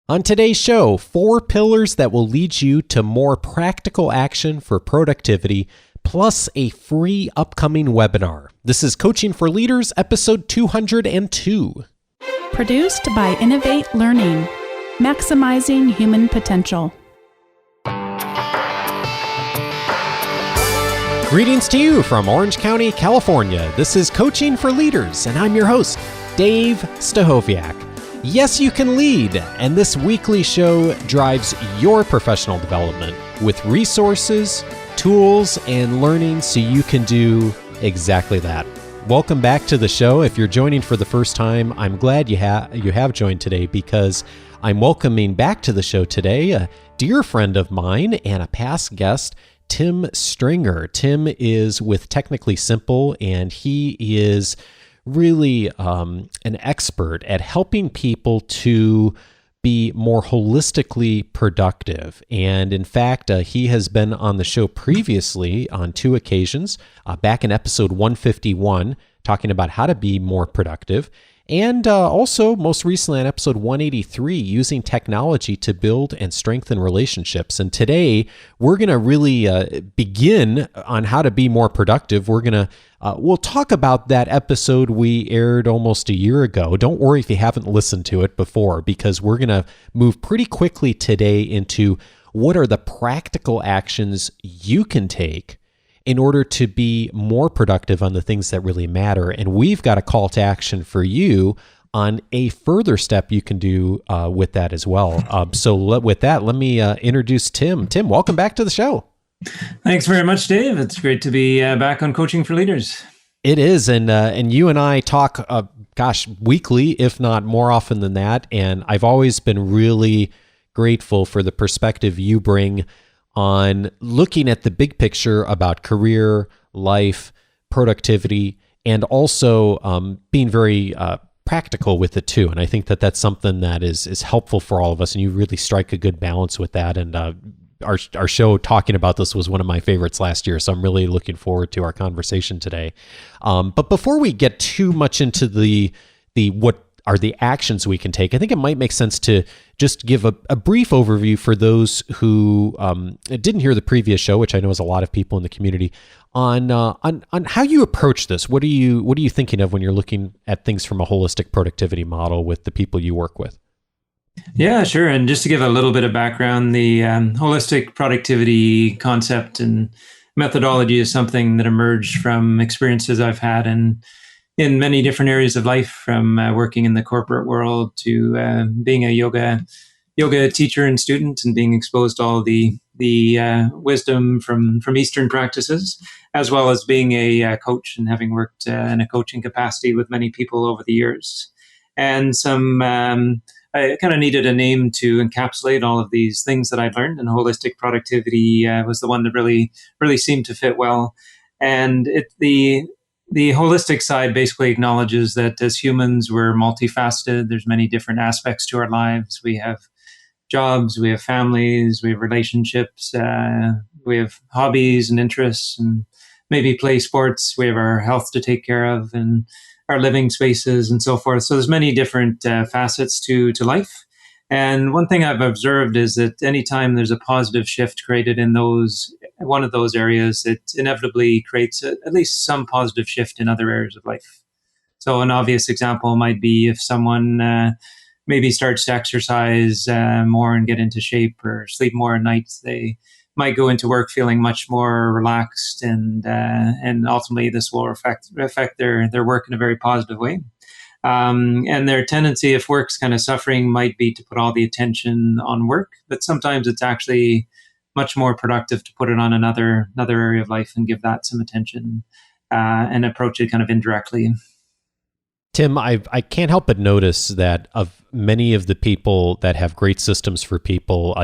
On today's show, 4 pillars that will lead you to more practical action for productivity, plus a free upcoming webinar. This is Coaching for Leaders, episode 202. Produced by Innovate Learning, maximizing human potential. Greetings to you from Orange County, California. This is Coaching for Leaders, and I'm your host, Dave Stachowiak. Yes, you can lead, and this weekly show drives your professional development with resources, tools, and learning so you can do exactly that. Welcome back to the show. If you're joining for the first time, I'm glad you have joined today because I'm welcoming back to the show today a dear friend of mine and a past guest, Tim Stringer. Tim is with Technically Simple, and he is really an expert at helping people to be more holistically productive. And in fact, he has been on the show previously on 2 occasions, back in episode 151, talking about how to be more productive. And also, most recently on episode 183, using technology to build and strengthen relationships. And today, we're going to really begin on how to be more productive. We'll talk about that episode we aired almost a year ago. Don't worry if you haven't listened to it before, because we're going to move pretty quickly today into what are the practical actions you can take in order to be more productive on the things that really matter. And we've got a call to action for you on a further step you can do with that as well. With that, let me introduce Tim. Tim, welcome back to the show. Thanks very much, Dave. It's great to be back on Coaching for Leaders. It is, and you and I talk, weekly, if not more often than that. And I've always been really grateful for the perspective you bring on looking at the big picture about career, life, productivity, and also being very practical with it too. And I think that that's something that is helpful for all of us, and you really strike a good balance with that. And our show talking about this was one of my favorites last year, so I'm really looking forward to our conversation today. But before we get too much into the what are the actions we can take, I think it might make sense to just give a brief overview for those who didn't hear the previous show, which I know is a lot of people in the community, on how you approach this. What are you thinking of when you're looking at things from a holistic productivity model with the people you work with? Yeah, sure. And just to give a little bit of background, the holistic productivity concept and methodology is something that emerged from experiences I've had in many different areas of life, from working in the corporate world to being a yoga teacher and student, and being exposed to all the wisdom from Eastern practices, as well as being a coach and having worked in a coaching capacity with many people over the years. And I kind of needed a name to encapsulate all of these things that I'd learned, and holistic productivity was the one that really seemed to fit well. And the holistic side basically acknowledges that as humans, we're multifaceted. There's many different aspects to our lives. We have jobs, we have families, we have relationships, we have hobbies and interests, and maybe play sports. We have our health to take care of, and our living spaces and so forth. So there's many different facets to life. And one thing I've observed is that anytime there's a positive shift created in one of those areas, it inevitably creates at least some positive shift in other areas of life. So an obvious example might be if someone maybe starts to exercise more and get into shape, or sleep more at night, they might go into work feeling much more relaxed, and ultimately this will affect their work in a very positive way. And their tendency, if work's kind of suffering, might be to put all the attention on work, but sometimes it's actually much more productive to put it on another area of life and give that some attention and approach it kind of indirectly. Tim, I can't help but notice that of many of the people that have great systems for people,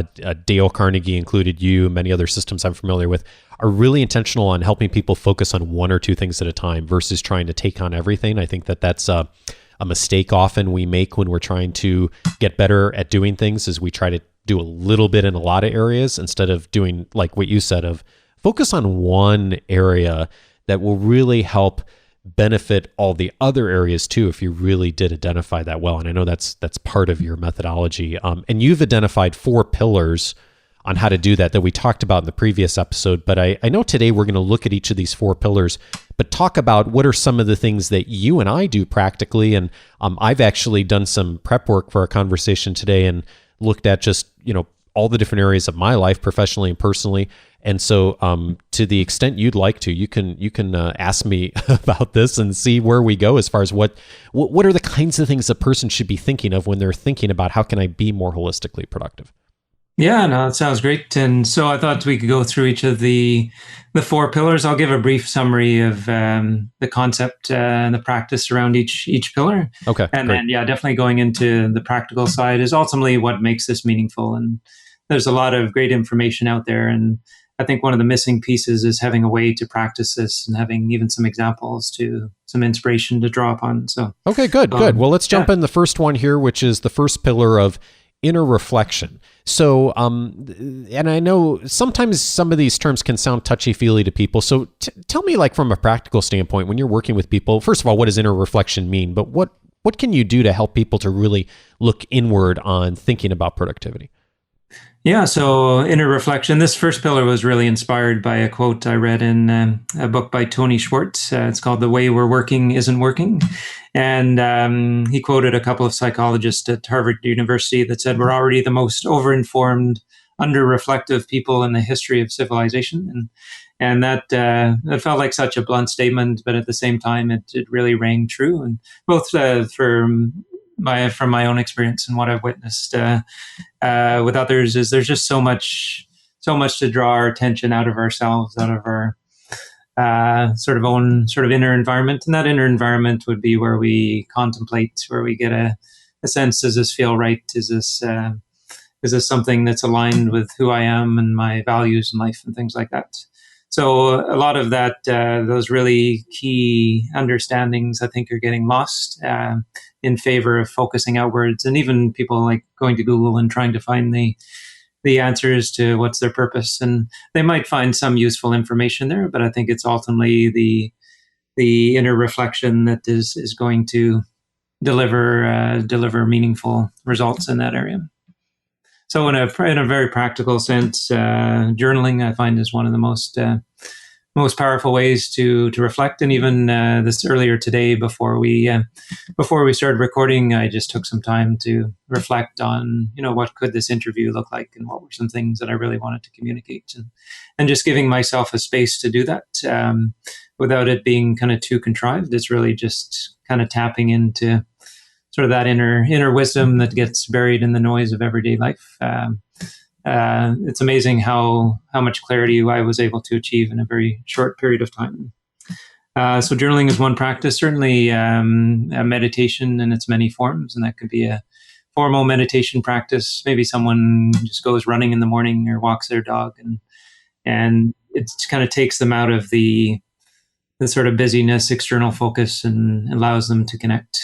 Dale Carnegie included, you, many other systems I'm familiar with, are really intentional on helping people focus on 1 or 2 things at a time versus trying to take on everything. I think that that's a mistake often we make when we're trying to get better at doing things, is we try to do a little bit in a lot of areas instead of doing like what you said, of focus on one area that will really help benefit all the other areas too if you really did identify that well. And I know that's part of your methodology. And you've identified 4 pillars on how to do that we talked about in the previous episode. But I know today we're going to look at each of these 4 pillars, but talk about what are some of the things that you and I do practically. And I've actually done some prep work for our conversation today and looked at just, all the different areas of my life, professionally and personally. And so to the extent you'd like to, you can ask me about this and see where we go as far as what are the kinds of things a person should be thinking of when they're thinking about how can I be more holistically productive? Yeah, no, that sounds great. And so I thought we could go through each of the 4 pillars. I'll give a brief summary of the concept and the practice around each pillar. Okay. And great. then, definitely going into the practical side is ultimately what makes this meaningful. And there's a lot of great information out there. And I think one of the missing pieces is having a way to practice this and having even some examples some inspiration to draw upon. So, okay, good. Well, let's jump in the first one here, which is the first pillar of inner reflection. So, and I know sometimes some of these terms can sound touchy-feely to people. So tell me, like from a practical standpoint, when you're working with people, first of all, what does inner reflection mean? But what can you do to help people to really look inward on thinking about productivity? Yeah, so inner reflection. This first pillar was really inspired by a quote I read in a book by Tony Schwartz. It's called "The Way We're Working Isn't Working." And he quoted a couple of psychologists at Harvard University that said, we're already the most over-informed, under-reflective people in the history of civilization. And that felt like such a blunt statement, but at the same time, it really rang true. And both from my own experience and what I've witnessed with others is there's just so much to draw our attention out of ourselves, out of our own inner environment. And that inner environment would be where we contemplate, where we get a sense, does this feel right? Is this something that's aligned with who I am and my values in life and things like that? So a lot of that, those really key understandings, I think, are getting lost in favor of focusing outwards. And even people like going to Google and trying to find the answers to what's their purpose. And they might find some useful information there, but I think it's ultimately the inner reflection that is going to deliver meaningful results in that area. So in a very practical sense, journaling I find is one of the most powerful ways to reflect. And even this earlier today, before we started recording, I just took some time to reflect on what could this interview look like, and what were some things that I really wanted to communicate, and just giving myself a space to do that without it being kind of too contrived. It's really just kind of tapping into sort of that inner wisdom that gets buried in the noise of everyday life. It's amazing how much clarity I was able to achieve in a very short period of time. So journaling is one practice, certainly a meditation in its many forms, and that could be a formal meditation practice. Maybe someone just goes running in the morning or walks their dog, and it kind of takes them out of the sort of busyness, external focus, and allows them to connect.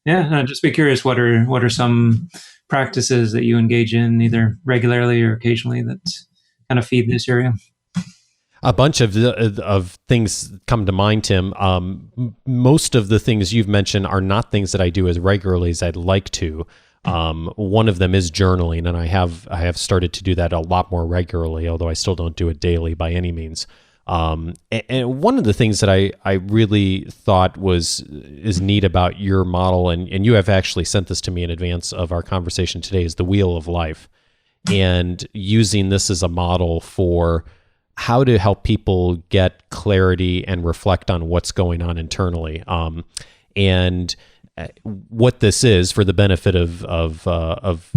Yeah, I'd just be curious, what are some practices that you engage in either regularly or occasionally that kind of feed this area? A bunch of things come to mind, Tim. Most of the things you've mentioned are not things that I do as regularly as I'd like to. One of them is journaling, and I have started to do that a lot more regularly, although I still don't do it daily by any means. And one of the things that I really thought is neat about your model, and you have actually sent this to me in advance of our conversation today, is the Wheel of Life, and using this as a model for how to help people get clarity and reflect on what's going on internally. And what this is, for the benefit of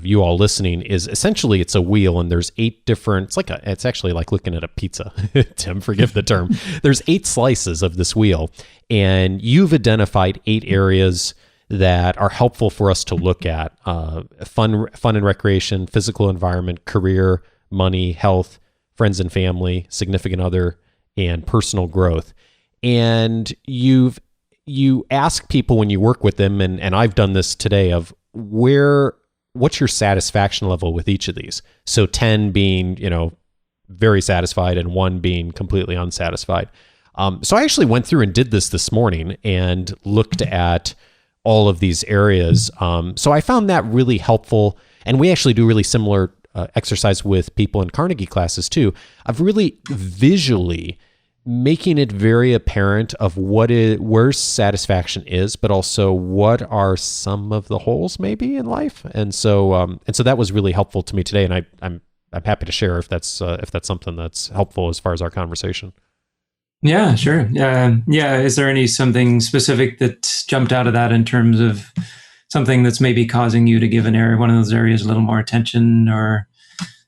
you all listening, is essentially it's a wheel, and there's 8 different, it's actually like looking at a pizza. Tim, forgive the term. There's 8 slices of this wheel, and you've identified 8 areas that are helpful for us to look at: fun and recreation, physical environment, career, money, health, friends and family, significant other, and personal growth. And you ask people when you work with them, and I've done this today, of what's your satisfaction level with each of these? So 10 being, very satisfied, and 1 being completely unsatisfied. So I actually went through and did this morning and looked at all of these areas. So I found that really helpful. And we actually do really similar exercise with people in Carnegie classes too, of really visually making it very apparent of where satisfaction is, but also what are some of the holes maybe in life. And so that was really helpful to me today. And I'm happy to share if that's something that's helpful as far as our conversation. Yeah, sure. Yeah. Is there something specific that jumped out of that in terms of something that's maybe causing you to give one of those areas a little more attention or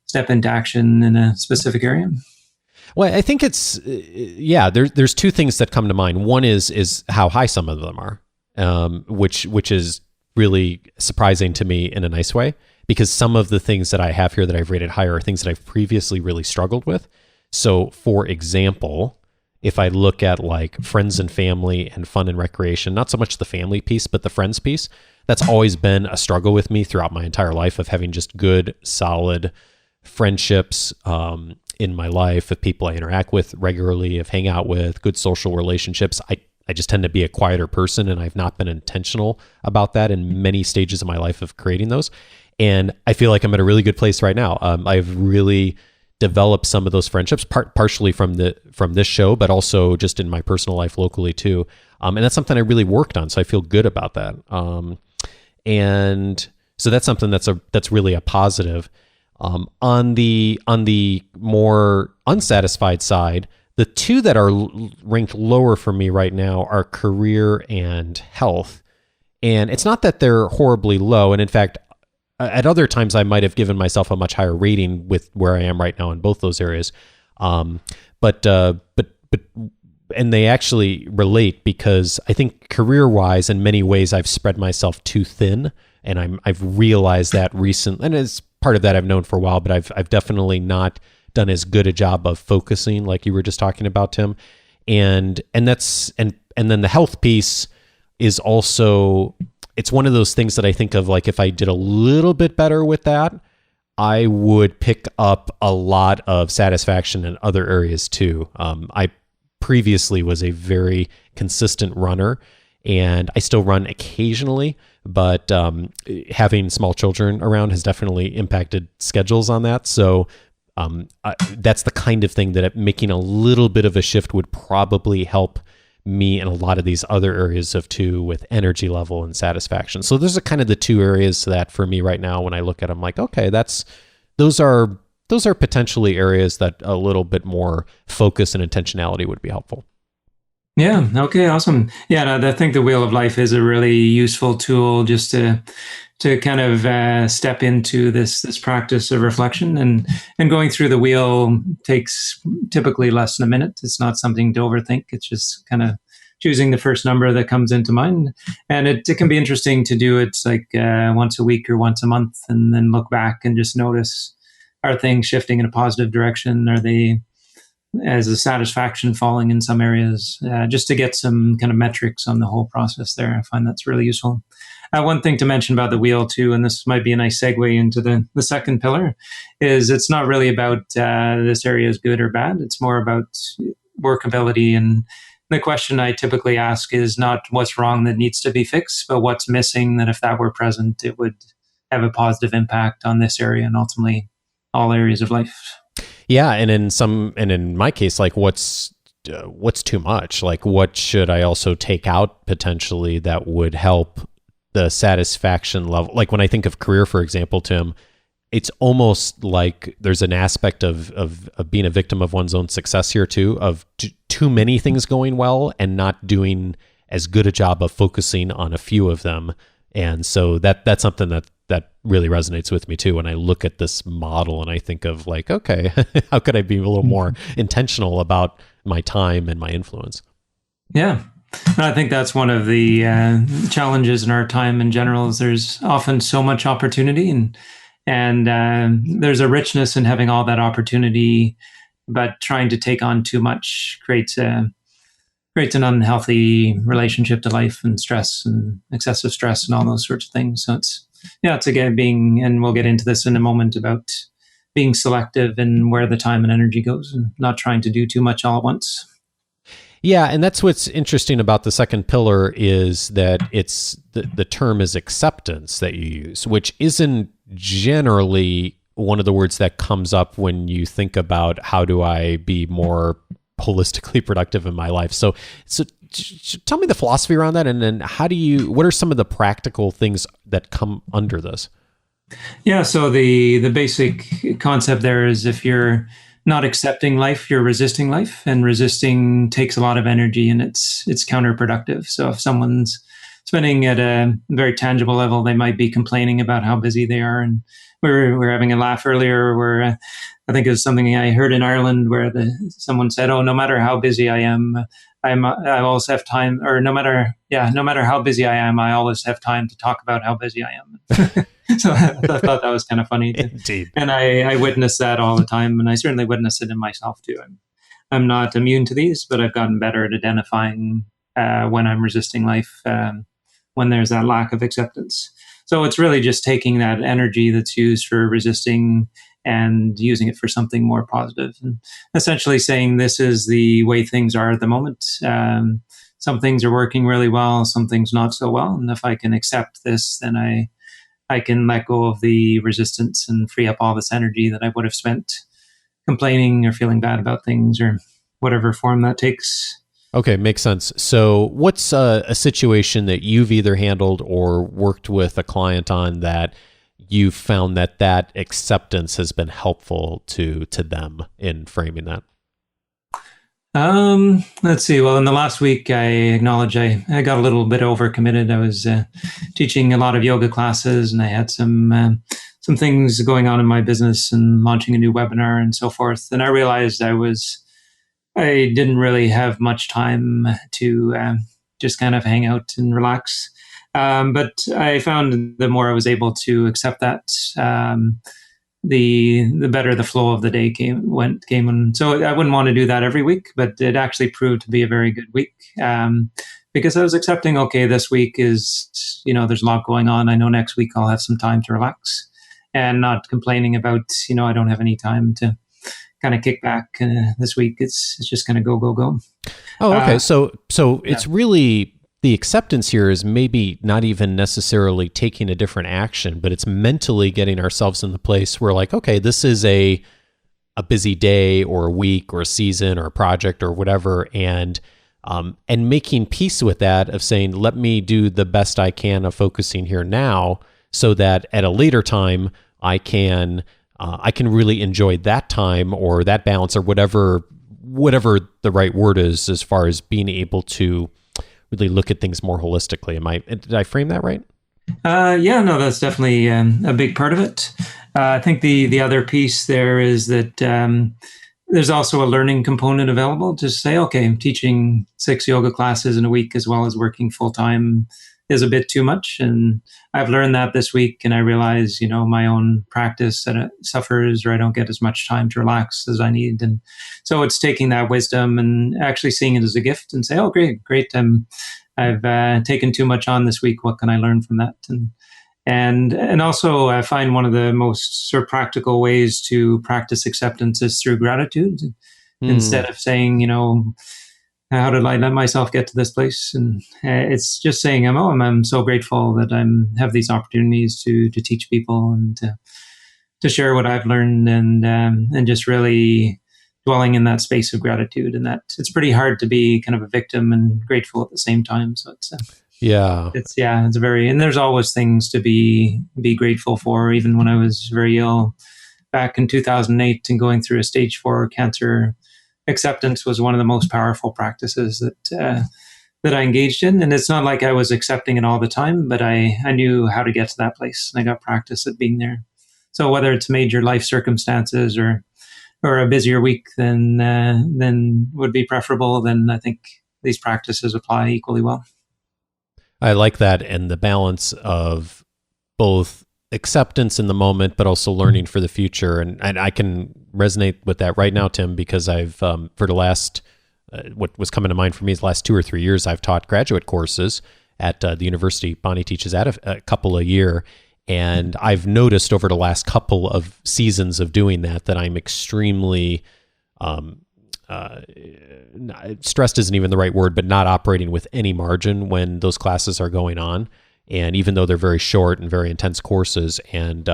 step into action in a specific area? Well, I think it's, there's two things that come to mind. One is how high some of them are, which is really surprising to me in a nice way, because some of the things that I have here that I've rated higher are things that I've previously really struggled with. So for example, if I look at like friends and family and fun and recreation, not so much the family piece, but the friends piece, that's always been a struggle with me throughout my entire life of having just good, solid friendships in my life, of people I interact with regularly, of hang out with, good social relationships. I just tend to be a quieter person, and I've not been intentional about that in many stages of my life of creating those. And I feel like I'm at a really good place right now. I've really developed some of those friendships, partially from this show, but also just in my personal life locally too. And that's something I really worked on, so I feel good about that. And so that's something that's really a positive. On the more unsatisfied side, the two that are ranked lower for me right now are career and health. And it's not that they're horribly low. And in fact, at other times I might have given myself a much higher rating with where I am right now in both those areas. But and they actually relate, because I think career-wise, in many ways, I've spread myself too thin, and I've realized that recently. And as part of that I've known for a while, but I've definitely not done as good a job of focusing, like you were just talking about, Tim. And then the health piece is also, it's one of those things that I think of, like if I did a little bit better with that, I would pick up a lot of satisfaction in other areas too. I previously was a very consistent runner, and I still run occasionally, but having small children around has definitely impacted schedules on that. So that's the kind of thing that making a little bit of a shift would probably help me in a lot of these other areas of too, with energy level and satisfaction. So those are kind of the two areas that for me right now, when I look at them, like, okay, those are potentially areas that a little bit more focus and intentionality would be helpful. Yeah. Okay. Awesome. Yeah. I think the Wheel of Life is a really useful tool just to kind of step into this practice of reflection, and going through the wheel takes typically less than a minute. It's not something to overthink. It's just kind of choosing the first number that comes into mind. And it can be interesting to do it like once a week or once a month, and then look back and just notice, are things shifting in a positive direction? Are they, as a satisfaction, falling in some areas? Just to get some kind of metrics on the whole process there. I find that's really useful. One thing to mention about the wheel too, and this might be a nice segue into the second pillar, is it's not really about this area is good or bad. It's more about workability. And the question I typically ask is not what's wrong that needs to be fixed, but what's missing that if that were present, it would have a positive impact on this area and ultimately all areas of life. Yeah, and in my case, like what's too much? Like what should I also take out potentially that would help the satisfaction level? Like when I think of career, for example, Tim, it's almost like there's an aspect of being a victim of one's own success here too, of too many things going well and not doing as good a job of focusing on a few of them. And so that's something that really resonates with me too when I look at this model and I think of like, okay, how could I be a little more intentional about my time and my influence? Yeah. And I think that's one of the challenges in our time in general, is there's often so much opportunity, and there's a richness in having all that opportunity, but trying to take on too much creates an unhealthy relationship to life, and stress and excessive stress and all those sorts of things. So it's again and we'll get into this in a moment, about being selective and where the time and energy goes and not trying to do too much all at once. Yeah, and that's what's interesting about the second pillar is that it's the term is acceptance that you use, which isn't generally one of the words that comes up when you think about how do I be more holistically productive in my life. So tell me the philosophy around that, and then what are some of the practical things that come under this? Yeah, so the basic concept there is if you're not accepting life, you're resisting life, and resisting takes a lot of energy and it's counterproductive. So if someone's spending at a very tangible level, they might be complaining about how busy they are. And we were having a laugh earlier where I think it was something I heard in Ireland where someone said, "Oh, no matter how busy I am, I always have time," or no matter how busy I am, I always have time to talk about how busy I am. So I thought that was kind of funny. Indeed. And I witness that all the time, and I certainly witness it in myself too. I'm not immune to these, but I've gotten better at identifying when I'm resisting life, when there's that lack of acceptance. So it's really just taking that energy that's used for resisting and using it for something more positive, and essentially saying this is the way things are at the moment. Some things are working really well, some things not so well. And if I can accept this, then I can let go of the resistance and free up all this energy that I would have spent complaining or feeling bad about things or whatever form that takes. Okay, makes sense. So what's a situation that you've either handled or worked with a client on that you found that acceptance has been helpful to them in framing that? Let's see. Well, in the last week, I acknowledge I got a little bit overcommitted. I was teaching a lot of yoga classes, and I had some things going on in my business and launching a new webinar and so forth. And I realized I didn't really have much time to just kind of hang out and relax. But I found the more I was able to accept that, the better the flow of the day came. And so I wouldn't want to do that every week, but it actually proved to be a very good week because I was accepting, okay, this week is, there's a lot going on. I know next week I'll have some time to relax and not complaining about, I don't have any time to kind of kick back. This week it's just going to go. Oh, okay. So it's really, the acceptance here is maybe not even necessarily taking a different action, but it's mentally getting ourselves in the place where like, okay, this is a busy day or a week or a season or a project or whatever. And making peace with that of saying, let me do the best I can of focusing here now so that at a later time I can really enjoy that time or that balance or whatever the right word is as far as being able to really look at things more holistically. Did I frame that right? Yeah, no, that's definitely a big part of it. I think the other piece there is that there's also a learning component available to say, okay, I'm teaching 6 yoga classes in a week as well as working full time is a bit too much. And I've learned that this week, and I realize, my own practice that it suffers, or I don't get as much time to relax as I need. And so it's taking that wisdom and actually seeing it as a gift and say, oh, great. I've taken too much on this week. What can I learn from that? And also I find one of the most sort of practical ways to practice acceptance is through gratitude. Instead of saying, how did I let myself get to this place? And it's just saying, I'm so grateful that I have these opportunities to teach people and to share what I've learned, and just really dwelling in that space of gratitude. And that it's pretty hard to be kind of a victim and grateful at the same time. So it's and there's always things to be grateful for. Even when I was very ill back in 2008 and going through a stage 4 cancer, acceptance was one of the most powerful practices that I engaged in. And it's not like I was accepting it all the time, but I knew how to get to that place, and I got practice at being there. So whether it's major life circumstances or a busier week than would be preferable, then I think these practices apply equally well. I like that, and the balance of both acceptance in the moment, but also learning for the future. And I can resonate with that right now, Tim, because I've, for the last, what was coming to mind for me is the last 2 or 3 years, I've taught graduate courses at the university. Bonnie teaches at a couple a year. And I've noticed over the last couple of seasons of doing that I'm extremely stressed isn't even the right word, but not operating with any margin when those classes are going on. And even though they're very short and very intense courses, and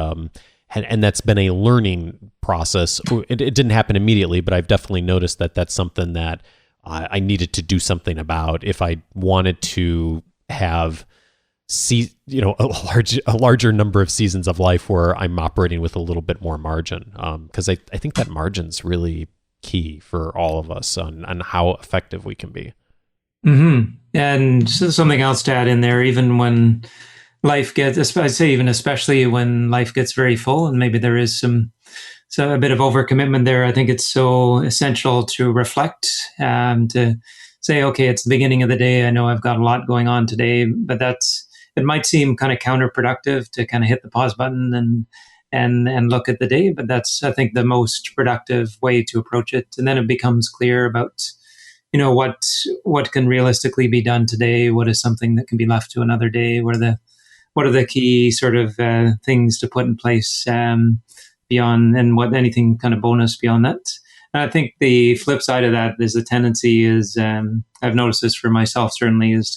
that's been a learning process. It didn't happen immediately, but I've definitely noticed that that's something that I needed to do something about if I wanted to have a larger number of seasons of life where I'm operating with a little bit more margin. Because I think that margin's really key for all of us on how effective we can be. Mm-hmm. And something else to add in there, even when life gets, I'd say even especially when life gets very full and maybe there is a bit of overcommitment there, I think it's so essential to reflect, to say, okay, it's the beginning of the day. I know I've got a lot going on today, but it might seem kind of counterproductive to kind of hit the pause button and look at the day, but that's, I think, the most productive way to approach it. And then it becomes clear about, what can realistically be done today? What is something that can be left to another day? What are the key sort of things to put in place beyond, and what anything kind of bonus beyond that? And I think the flip side of that is the tendency is, I've noticed this for myself certainly, is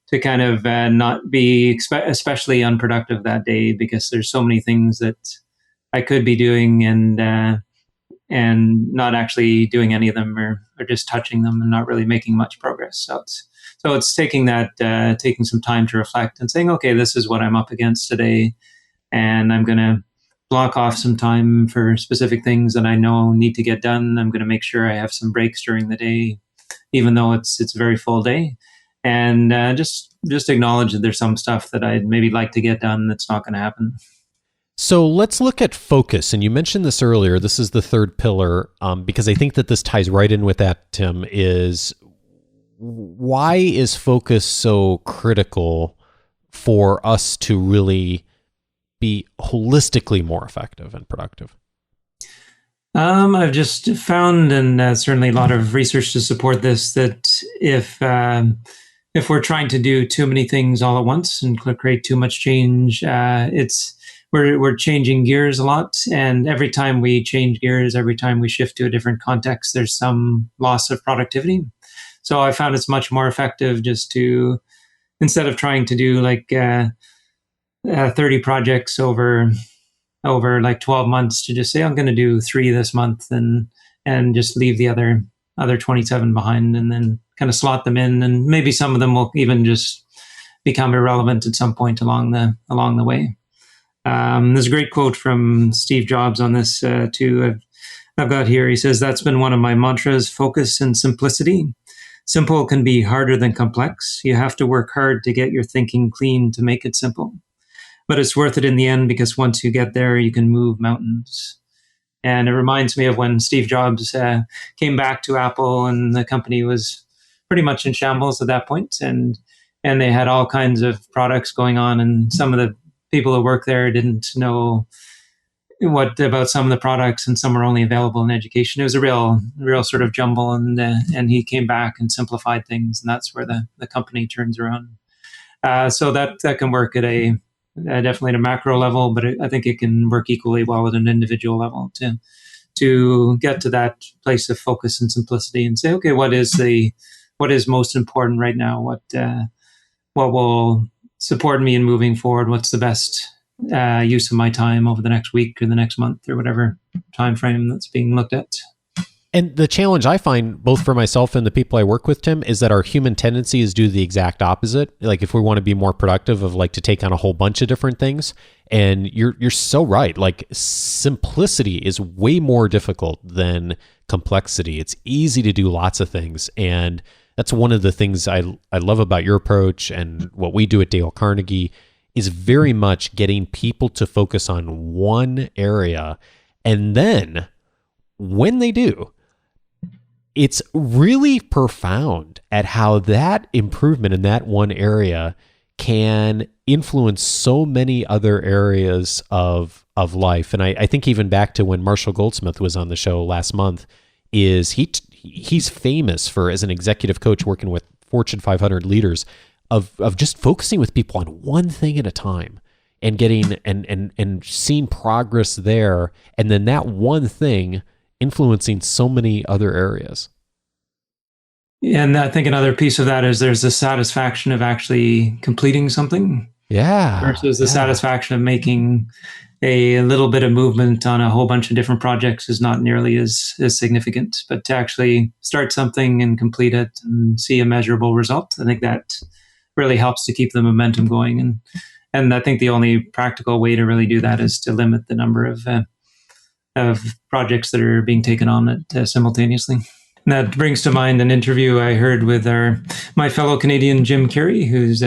to kind of not be especially unproductive that day, because there's so many things that I could be doing and not actually doing any of them, or just touching them and not really making much progress. So it's taking some time to reflect and saying, okay, this is what I'm up against today, and I'm going to block off some time for specific things that I know need to get done. I'm going to make sure I have some breaks during the day, even though it's a very full day, and just acknowledge that there's some stuff that I'd maybe like to get done that's not going to happen. So let's look at focus. And you mentioned this earlier. This is the third pillar, because I think that this ties right in with that, Tim, is why is focus so critical for us to really be holistically more effective and productive? I've just found, and certainly a lot of research to support this, that if we're trying to do too many things all at once and create too much change, we're changing gears a lot. And every time we change gears, every time we shift to a different context, there's some loss of productivity. So I found it's much more effective just to, instead of trying to do like 30 projects over like 12 months, to just say, I'm going to do 3 this month and just leave the other 27 behind, and then kind of slot them in. And maybe some of them will even just become irrelevant at some point along the way. There's a great quote from Steve Jobs on this too. I've got here. He says, "That's been one of my mantras: focus and simplicity. Simple can be harder than complex. You have to work hard to get your thinking clean to make it simple. But it's worth it in the end, because once you get there, you can move mountains." And it reminds me of when Steve Jobs came back to Apple, and the company was pretty much in shambles at that point, and they had all kinds of products going on, and some of the people who work there didn't know what about some of the products, and some were only available in education. It was a real sort of jumble, and he came back and simplified things, and that's where the company turns around. So that can work at definitely at a macro level, but I think it can work equally well at an individual level to get to that place of focus and simplicity, and say, okay, what is most important right now? What will support me in moving forward? What's the best use of my time over the next week or the next month or whatever time frame that's being looked at? And the challenge I find, both for myself and the people I work with, Tim, is that our human tendency is do the exact opposite. Like if we want to be more productive, of like to take on a whole bunch of different things. And you're so right. Like simplicity is way more difficult than complexity. It's easy to do lots of things. And that's one of the things I love about your approach, and what we do at Dale Carnegie is very much getting people to focus on one area. And then when they do, it's really profound at how that improvement in that one area can influence so many other areas of life. And I think even back to when Marshall Goldsmith was on the show last month, is he's famous for, as an executive coach working with Fortune 500 leaders, of just focusing with people on one thing at a time and getting and seeing progress there. And then that one thing influencing so many other areas. And I think another piece of that is there's the satisfaction of actually completing something. Yeah. Versus the satisfaction of making a little bit of movement on a whole bunch of different projects is not nearly as significant. But to actually start something and complete it and see a measurable result, I think that really helps to keep the momentum going. And I think the only practical way to really do that is to limit the number of projects that are being taken on simultaneously. And that brings to mind an interview I heard with my fellow Canadian Jim Carrey, who's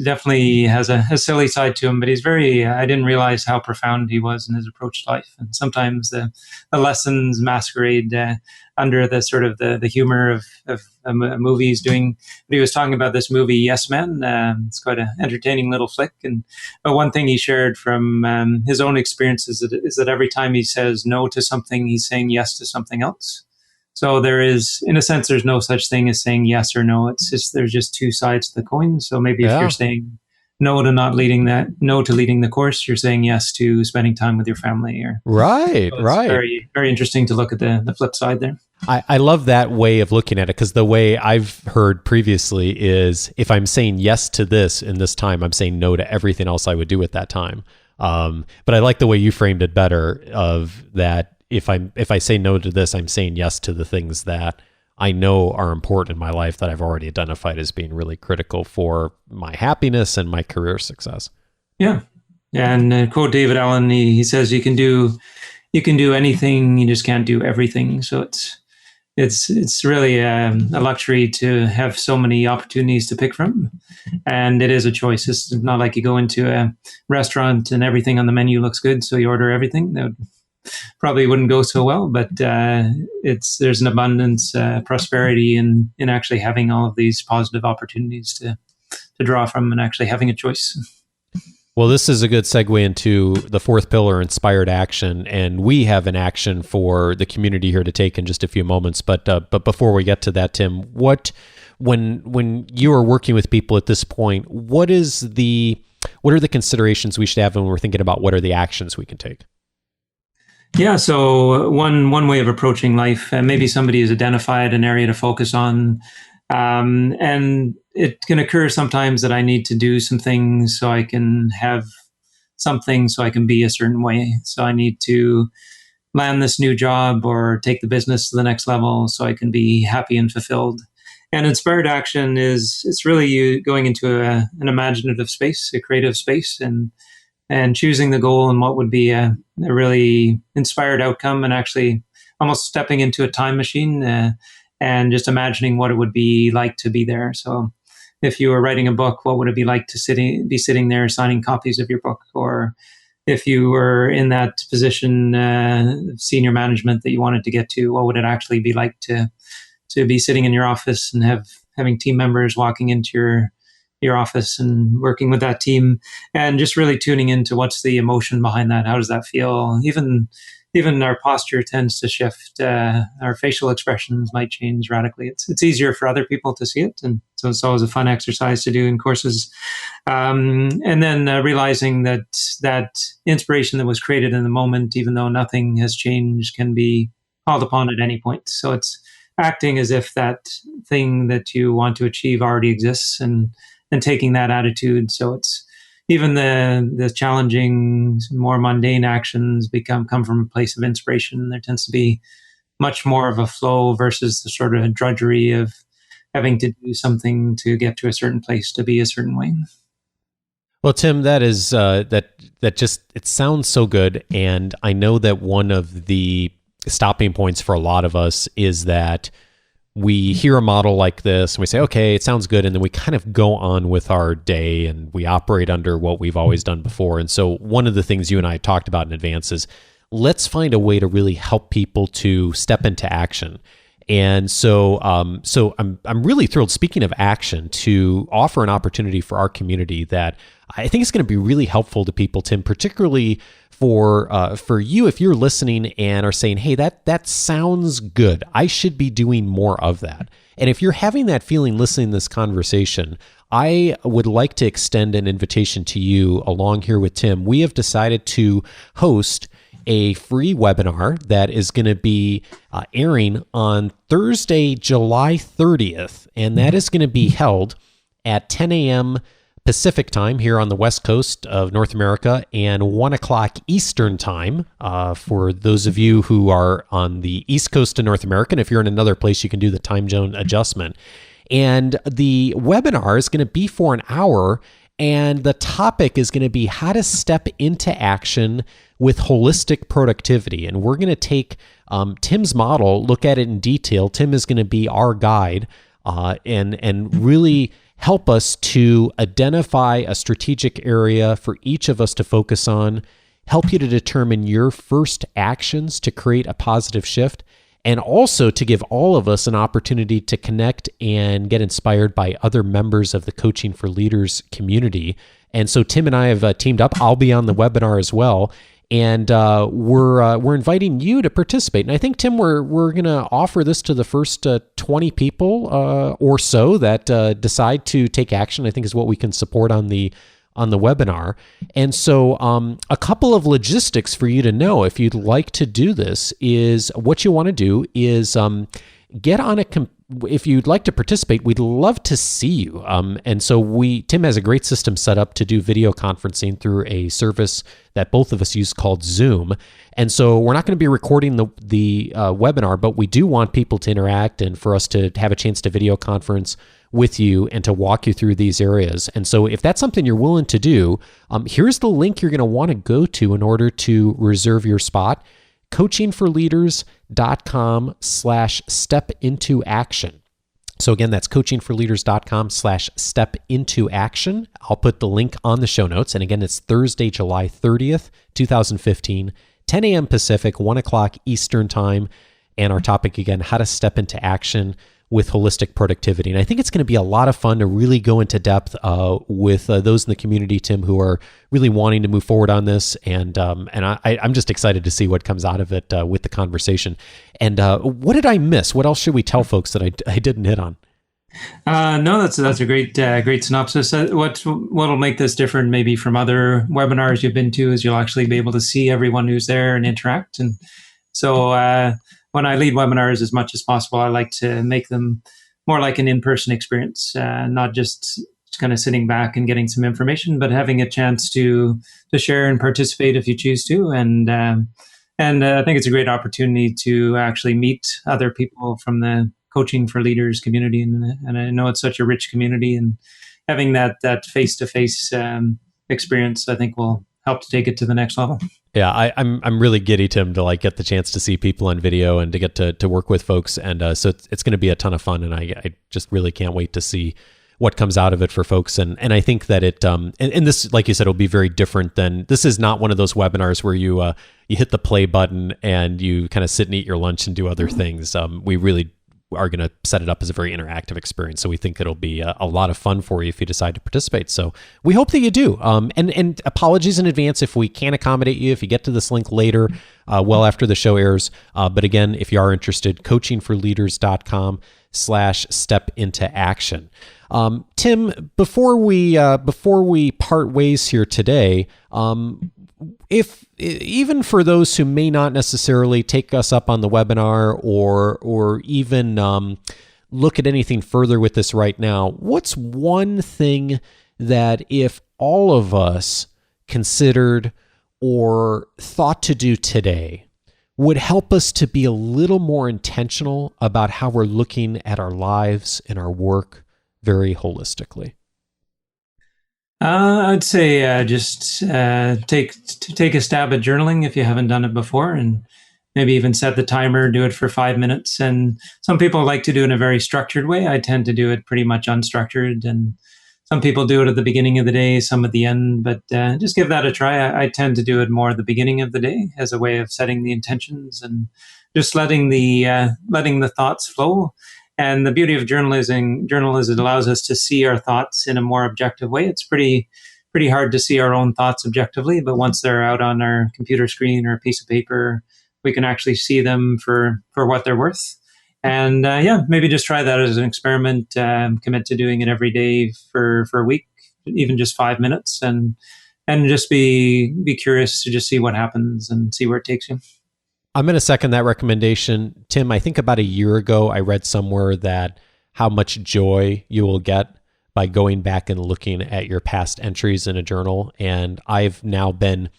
definitely has a silly side to him, but he's I didn't realize how profound he was in his approach to life. And sometimes the lessons masquerade under the sort of the humor of a movie he's doing. But he was talking about this movie, Yes Men. It's quite an entertaining little flick. But one thing he shared from his own experiences is that every time he says no to something, he's saying yes to something else. So there is, in a sense, there's no such thing as saying yes or no. It's just, there's just two sides to the coin. So maybe if you're saying no to leading the course, you're saying yes to spending time with your family. Right. Very, very interesting to look at the flip side there. I love that way of looking at it, because the way I've heard previously is if I'm saying yes to this in this time, I'm saying no to everything else I would do at that time. But I like the way you framed it better, of that if I say no to this, I'm saying yes to the things that I know are important in my life that I've already identified as being really critical for my happiness and my career success. Yeah. And quote David Allen, he says, you can do anything, you just can't do everything. So it's really a luxury to have so many opportunities to pick from. And it is a choice. It's not like you go into a restaurant and everything on the menu looks good, so you order everything. That probably wouldn't go so well, but there's an abundance, prosperity in actually having all of these positive opportunities to draw from and actually having a choice. Well, this is a good segue into the fourth pillar, inspired action, and we have an action for the community here to take in just a few moments. But before we get to that, Tim, when you are working with people at this point, what are the considerations we should have when we're thinking about what are the actions we can take? Yeah, so one way of approaching life, maybe somebody has identified an area to focus on, and it can occur sometimes that I need to do some things so I can have something, so I can be a certain way. So I need to land this new job or take the business to the next level so I can be happy and fulfilled. And inspired action it's really you going into an imaginative space, a creative space, and choosing the goal and what would be a really inspired outcome, and actually almost stepping into a time machine and just imagining what it would be like to be there. So if you were writing a book, what would it be like to be sitting there signing copies of your book? Or if you were in that position of senior management that you wanted to get to, what would it actually be like to be sitting in your office and having team members walking into your office and working with that team, and just really tuning into what's the emotion behind that. How does that feel? Even our posture tends to shift. Our facial expressions might change radically. It's easier for other people to see it. And so it's always a fun exercise to do in courses. And then realizing that inspiration that was created in the moment, even though nothing has changed, can be called upon at any point. So it's acting as if that thing that you want to achieve already exists, and taking that attitude. So it's even the challenging, more mundane actions come from a place of inspiration. There tends to be much more of a flow versus the sort of drudgery of having to do something to get to a certain place, to be a certain way. Well, Tim, that is that just, it sounds so good, and I know that one of the stopping points for a lot of us is that we hear a model like this and we say, okay, it sounds good. And then we kind of go on with our day and we operate under what we've always done before. And so one of the things you and I talked about in advance is let's find a way to really help people to step into action. And so I'm really thrilled, speaking of action, to offer an opportunity for our community that I think is going to be really helpful to people, Tim, particularly for you, if you're listening and are saying, hey, that sounds good, I should be doing more of that. And if you're having that feeling listening to this conversation, I would like to extend an invitation to you along here with Tim. We have decided to host a free webinar that is going to be airing on Thursday, July 30th, and that is going to be held at 10 a.m. Pacific time here on the West Coast of North America and 1 o'clock Eastern time for those of you who are on the East Coast of North America. And if you're in another place, you can do the time zone adjustment. And the webinar is going to be for an hour, and the topic is going to be how to step into action with holistic productivity. And we're going to take Tim's model, look at it in detail. Tim is going to be our guide and really help us to identify a strategic area for each of us to focus on, help you to determine your first actions to create a positive shift, and also to give all of us an opportunity to connect and get inspired by other members of the Coaching for Leaders community. And so Tim and I have teamed up. I'll be on the webinar as well. And we're inviting you to participate. And I think, Tim, we're going to offer this to the first 20 people or so that decide to take action, I think is what we can support on the webinar. And so a couple of logistics for you to know if you'd like to do this is what you want to do is get on if you'd like to participate, we'd love to see you. And so Tim has a great system set up to do video conferencing through a service that both of us use called Zoom. And so we're not going to be recording the webinar, but we do want people to interact and for us to have a chance to video conference with you and to walk you through these areas. And so if that's something you're willing to do, here's the link you're going to want to go to in order to reserve your spot. coachingforleaders.com/step-into-action. So again, that's coachingforleaders.com/step-into-action. I'll put the link on the show notes. And again, it's Thursday, July 30th, 2015, 10 a.m. Pacific, 1 o'clock Eastern time. And our topic again, how to step into action with holistic productivity. And I think it's going to be a lot of fun to really go into depth with those in the community, Tim, who are really wanting to move forward on this. And I'm just excited to see what comes out of it with the conversation. And what did I miss? What else should we tell folks that I didn't hit on? No, that's a great synopsis. What'll make this different maybe from other webinars you've been to is you'll actually be able to see everyone who's there and interact. And so when I lead webinars as much as possible, I like to make them more like an in-person experience, not just kind of sitting back and getting some information, but having a chance to share and participate if you choose to. And I think it's a great opportunity to actually meet other people from the Coaching for Leaders community. And I know it's such a rich community, and having that face-to-face experience, I think will help to take it to the next level. Yeah, I'm really giddy, Tim, to get the chance to see people on video and to get to work with folks. And so it's going to be a ton of fun. And I just really can't wait to see what comes out of it for folks. And I think that it, and this, like you said, will be very different than, this is not one of those webinars where you hit the play button and you kind of sit and eat your lunch and do other things. We really are going to set it up as a very interactive experience. So we think it'll be a lot of fun for you if you decide to participate. So we hope that you do. And apologies in advance if we can't accommodate you, if you get to this link later, well after the show airs. But again, if you are interested, coachingforleaders.com/step-into-action. Tim, before we part ways here today, if even for those who may not necessarily take us up on the webinar or even look at anything further with this right now, what's one thing that if all of us considered or thought to do today would help us to be a little more intentional about how we're looking at our lives and our work very holistically? I'd say just take a stab at journaling if you haven't done it before, and maybe even set the timer, do it for 5 minutes. And some people like to do it in a very structured way. I tend to do it pretty much unstructured, and some people do it at the beginning of the day, some at the end, but just give that a try. I tend to do it more at the beginning of the day as a way of setting the intentions and just letting the thoughts flow. And the beauty of journal is it allows us to see our thoughts in a more objective way. It's pretty hard to see our own thoughts objectively, but once they're out on our computer screen or a piece of paper, we can actually see them for what they're worth. And maybe just try that as an experiment. Commit to doing it every day for a week, even just 5 minutes, and and just be curious to just see what happens and see where it takes you. I'm going to second that recommendation. Tim, I think about a year ago, I read somewhere that how much joy you will get by going back and looking at your past entries in a journal. And I've now been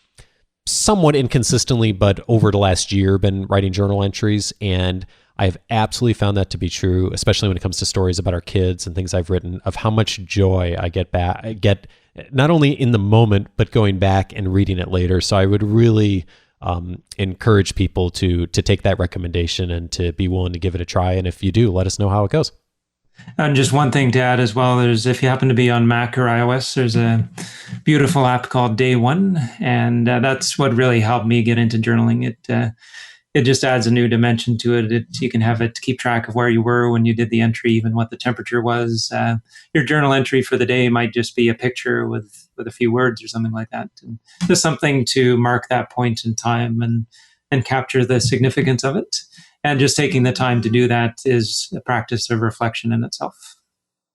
somewhat inconsistently, but over the last year, been writing journal entries. And I've absolutely found that to be true, especially when it comes to stories about our kids and things I've written, of how much joy I get not only in the moment, but going back and reading it later. So I would really encourage people to take that recommendation and to be willing to give it a try. And if you do, let us know how it goes. And just one thing to add as well, there's, if you happen to be on Mac or iOS, there's a beautiful app called Day One. And that's what really helped me get into journaling. It just adds a new dimension to it. You can have it to keep track of where you were when you did the entry, even what the temperature was. Your journal entry for the day might just be a picture with a few words or something like that. And just something to mark that point in time and capture the significance of it. And just taking the time to do that is a practice of reflection in itself.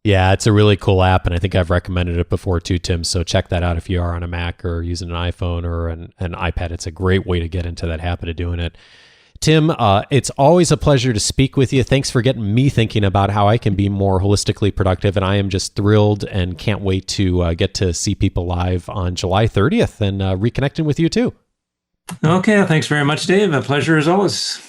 Yeah, it's a really cool app, and I think I've recommended it before too, Tim. So check that out if you are on a Mac or using an iPhone or an iPad. It's a great way to get into that habit of doing it. Tim, it's always a pleasure to speak with you. Thanks for getting me thinking about how I can be more holistically productive, and I am just thrilled and can't wait to get to see people live on July 30th and reconnecting with you too. Okay, thanks very much, Dave. A pleasure as always.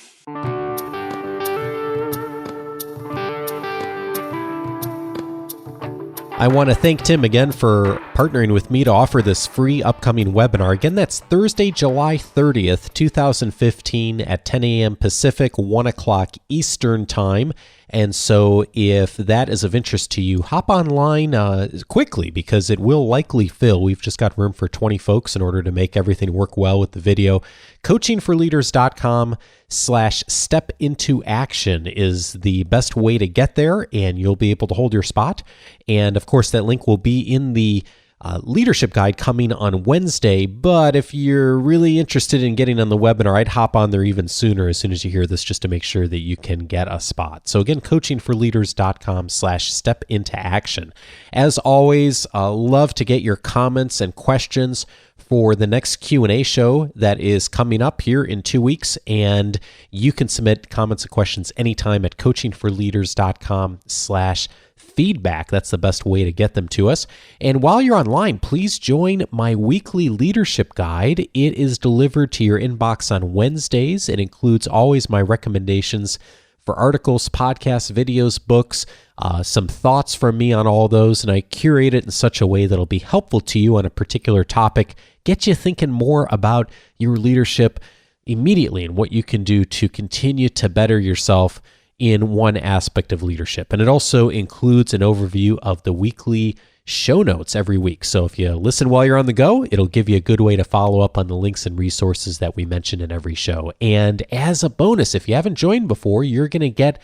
I want to thank Tim again for partnering with me to offer this free upcoming webinar. Again, that's Thursday, July 30th, 2015 at 10 a.m. Pacific, 1 o'clock Eastern Time. And so if that is of interest to you, hop online quickly because it will likely fill. We've just got room for 20 folks in order to make everything work well with the video. coachingforleaders.com/step-into-action is the best way to get there, and you'll be able to hold your spot. And of course, that link will be in the leadership guide coming on Wednesday. But if you're really interested in getting on the webinar, I'd hop on there even sooner as soon as you hear this, just to make sure that you can get a spot. So again, coachingforleaders.com/step-into-action. As always, love to get your comments and questions for the next Q&A show that is coming up here in 2 weeks. And you can submit comments and questions anytime at coachingforleaders.com/feedback. That's the best way to get them to us. And while you're online, please join my weekly leadership guide. It is delivered to your inbox on Wednesdays. It includes always my recommendations for articles, podcasts, videos, books, some thoughts from me on all those, and I curate it in such a way that'll be helpful to you on a particular topic, get you thinking more about your leadership immediately and what you can do to continue to better yourself in one aspect of leadership. And it also includes an overview of the weekly show notes every week. So if you listen while you're on the go, it'll give you a good way to follow up on the links and resources that we mention in every show. And as a bonus, if you haven't joined before, you're going to get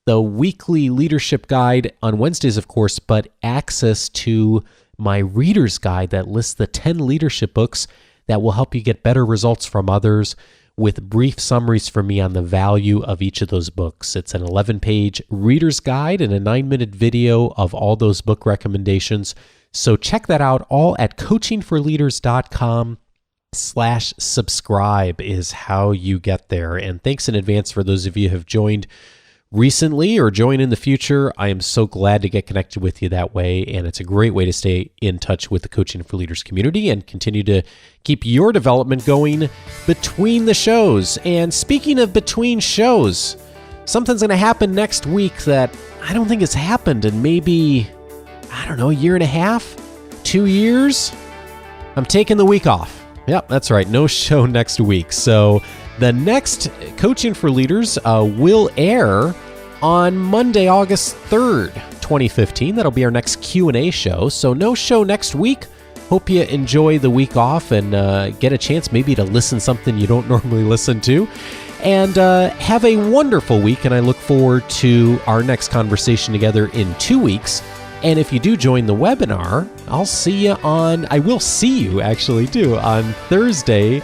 the weekly leadership guide on Wednesdays, of course, but access to my reader's guide that lists the 10 leadership books that will help you get better results from others, with brief summaries from me on the value of each of those books. It's an 11-page reader's guide and a 9-minute video of all those book recommendations. So check that out, all at coachingforleaders.com/subscribe is how you get there. And thanks in advance for those of you who have joined recently or join in the future. I am so glad to get connected with you that way, and it's a great way to stay in touch with the Coaching for Leaders community and continue to keep your development going between the shows. And speaking of between shows, something's going to happen next week that I don't think has happened in maybe, a year and a half, 2 years. I'm taking the week off. Yep, that's right. No show next week. So the next Coaching for Leaders will air on Monday, August 3rd, 2015. That'll be our next Q&A show. So no show next week. Hope you enjoy the week off and get a chance maybe to listen something you don't normally listen to. And have a wonderful week, and I look forward to our next conversation together in 2 weeks. And if you do join the webinar, I will see you actually too on Thursday,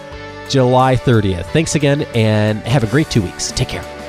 July 30th. Thanks again, and have a great 2 weeks. Take care.